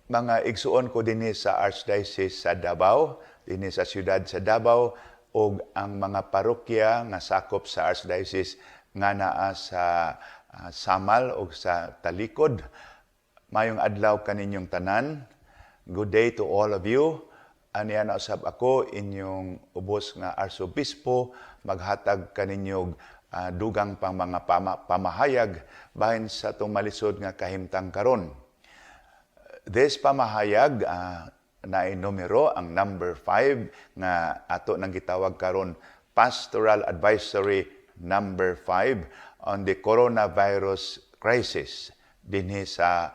Mga igsuon ko dinhi sa Archdiocese sa Davao, dinhi sa siyudad sa Davao, ug ang mga parokya nga sakop sa Archdiocese nga naa sa Samal o sa Talikod. Mayong adlaw kaninyong tanan. Good day to all of you. Aniya na usab ako, inyong ubos nga Arsobispo, maghatag kaninyong dugang pang mga pamahayag bahin sa itong malisod nga kahimtang karon. This pamahayag na numero ang number 5 nga ato nang gitawag karon Pastoral Advisory number 5 on the coronavirus crisis dinhi sa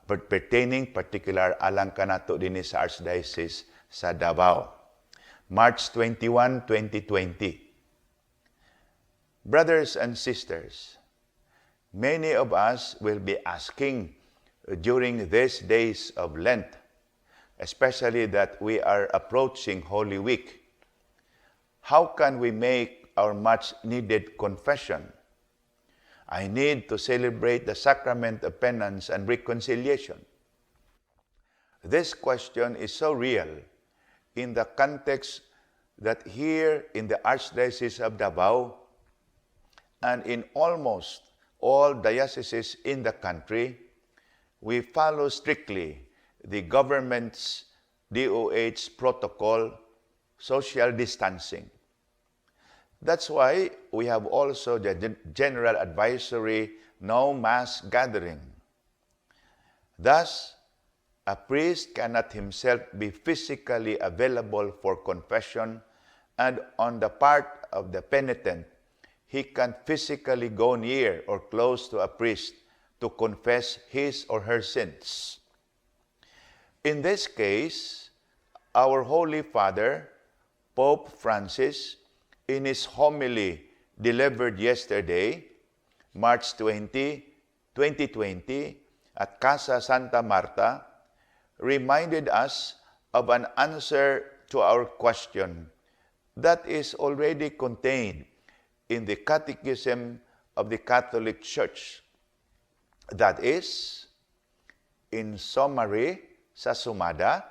pertaining particular alang kanato dinhi sa Archdiocese sa Davao. March 21, 2020. Brothers and sisters, many of us will be asking during these days of Lent, especially that we are approaching Holy Week, how can we make our much needed confession? I need to celebrate the Sacrament of Penance and Reconciliation. This question is so real in the context that here in the Archdiocese of Davao and in almost all dioceses in the country, we follow strictly the government's DOH protocol, social distancing. That's why we have also the General Advisory, no mass gathering. Thus, a priest cannot himself be physically available for confession, and on the part of the penitent, he can physically go near or close to a priest to confess his or her sins. In this case, our Holy Father, Pope Francis, in his homily delivered yesterday, March 20, 2020, at Casa Santa Marta, reminded us of an answer to our question that is already contained in the Catechism of the Catholic Church. That is, in summary, sa sumada,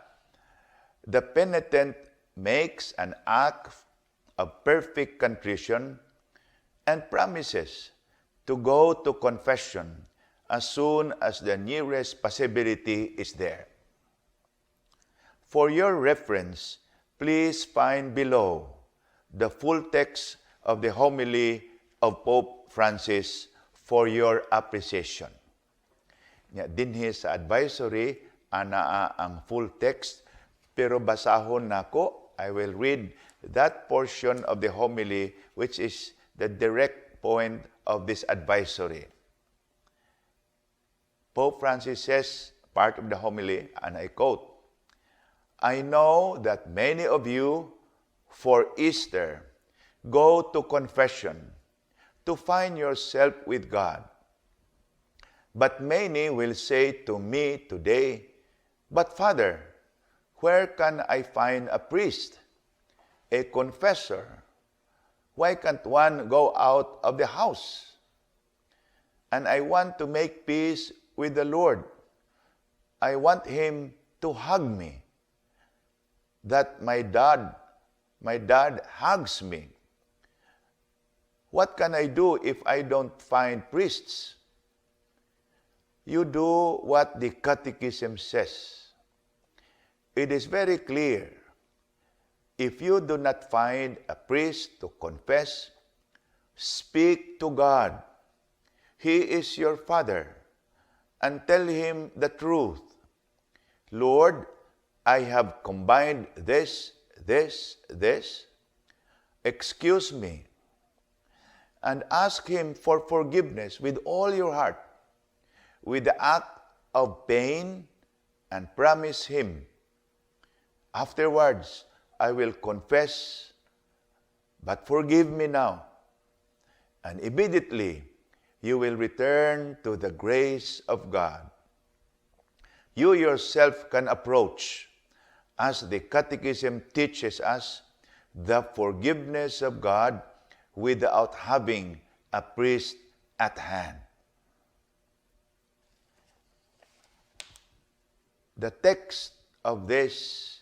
the penitent makes an act of perfect contrition and promises to go to confession as soon as the nearest possibility is there. For your reference, please find below the full text of the homily of Pope Francis for your appreciation. Dinhi sa advisory, anaa ang full text, pero basahon nako, I will read that portion of the homily which is the direct point of this advisory. Pope Francis says, part of the homily, and I quote, I know that many of you for Easter go to confession to find yourself with God. But many will say to me today, but Father, where can I find a priest, a confessor? Why can't one go out of the house? And I want to make peace with the Lord. I want Him to hug me. That my dad hugs me. What can I do if I don't find priests? You do what the Catechism says. It is very clear. If you do not find a priest to confess, speak to God. He is your Father, and tell Him the truth. Lord, I have combined this. Excuse me. And ask Him for forgiveness with all your heart, with the act of pain, and promise Him, afterwards, I will confess, but forgive me now. And immediately, you will return to the grace of God. You yourself can approach, as the Catechism teaches us, the forgiveness of God without having a priest at hand. The text of this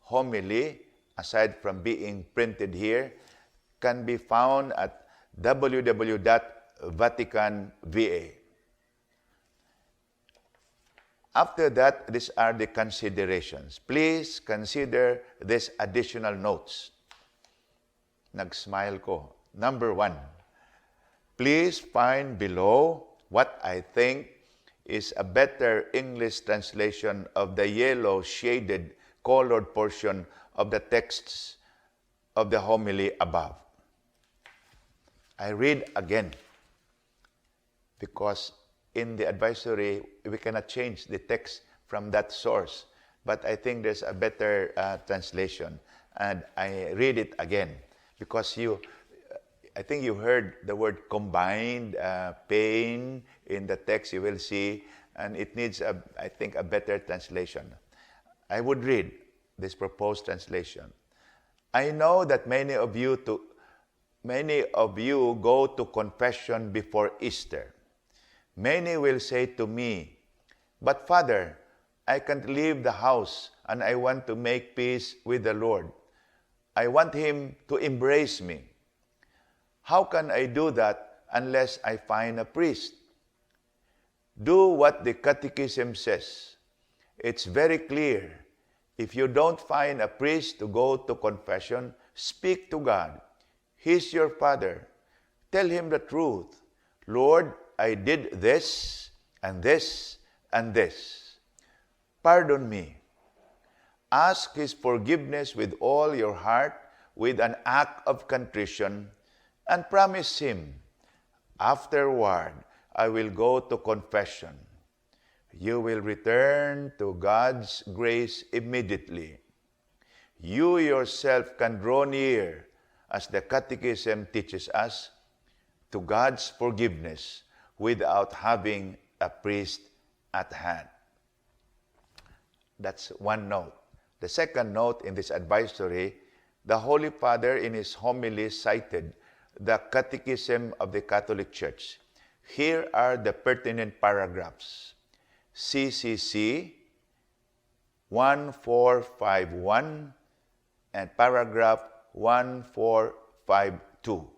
homily, aside from being printed here, can be found at www.vatican.va. After that, these are the considerations. Please consider these additional notes. Nag-smile ko. Number 1, please find below what I think is a better English translation of the yellow shaded colored portion of the texts of the homily above. I read again because in the advisory, we cannot change the text from that source. But I think there's a better translation. And I read it again because I think you heard the word combined pain in the text, you will see, and it needs, I think, a better translation. I would read this proposed translation. I know that many of you go to confession before Easter. Many will say to me, "But Father, I can't leave the house and I want to make peace with the Lord. I want Him to embrace me. How can I do that unless I find a priest?" Do what the Catechism says. It's very clear. If you don't find a priest to go to confession, speak to God. He's your Father. Tell Him the truth. "Lord, I did this and this and this. Pardon me." Ask His forgiveness with all your heart, with an act of contrition, and promise Him, "Afterward, I will go to confession." You will return to God's grace immediately. You yourself can draw near, as the Catechism teaches us, to God's forgiveness without having a priest at hand. That's one note. The second note in this advisory, the Holy Father in his homily cited the Catechism of the Catholic Church. Here are the pertinent paragraphs. CCC 1451 and paragraph 1452,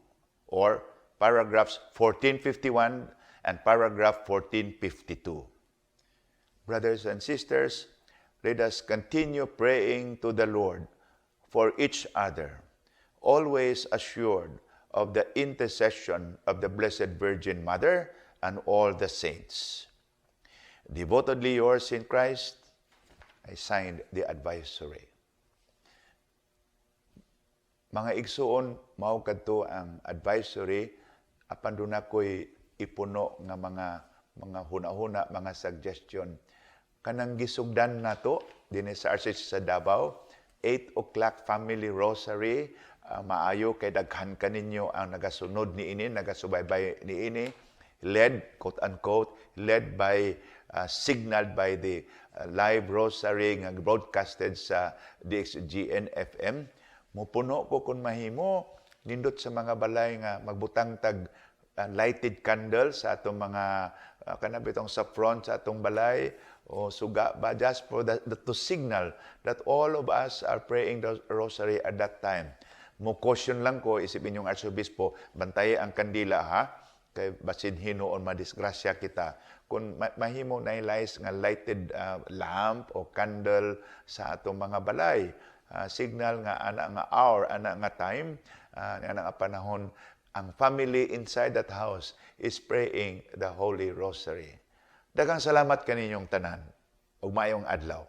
or paragraphs 1451 and paragraph 1452. Brothers and sisters, let us continue praying to the Lord for each other, always assured of the intercession of the Blessed Virgin Mother and all the saints. Devotedly yours in Christ, I signed the advisory. Mga igsuon, mao kadto ang advisory, apan doon ako'y ipuno nga mga huna-huna, mga suggestion. Kanang gisugdan nato din sa Archbishop sa Davao, 8 o'clock family rosary, maayo kay daghan kaninyo ang nagasunod ni ini, nagasubaybay ni ini, led, quote-unquote, led by, signaled by the live rosary nga broadcasted sa DXGN FM. Mupuno ko kung mahimo, nindot sa mga balay nga magbutang tag lighted candle sa atong mga kanabitong sa front sa atong balay o suga ba, just for to signal that all of us are praying the rosary at that time. Mo caution lang ko, isipin yung Archobispo, bantay ang kandila ha, kay basin hinoon madisgrasya kita. Kung mahimo na ilays nga lighted lamp o candle sa atong mga balay, signal nga ana nga hour, ana nga time, ana nga panahon, ang family inside that house is praying the Holy Rosary. Daghang salamat kaninyong tanan. Ug maayong adlaw.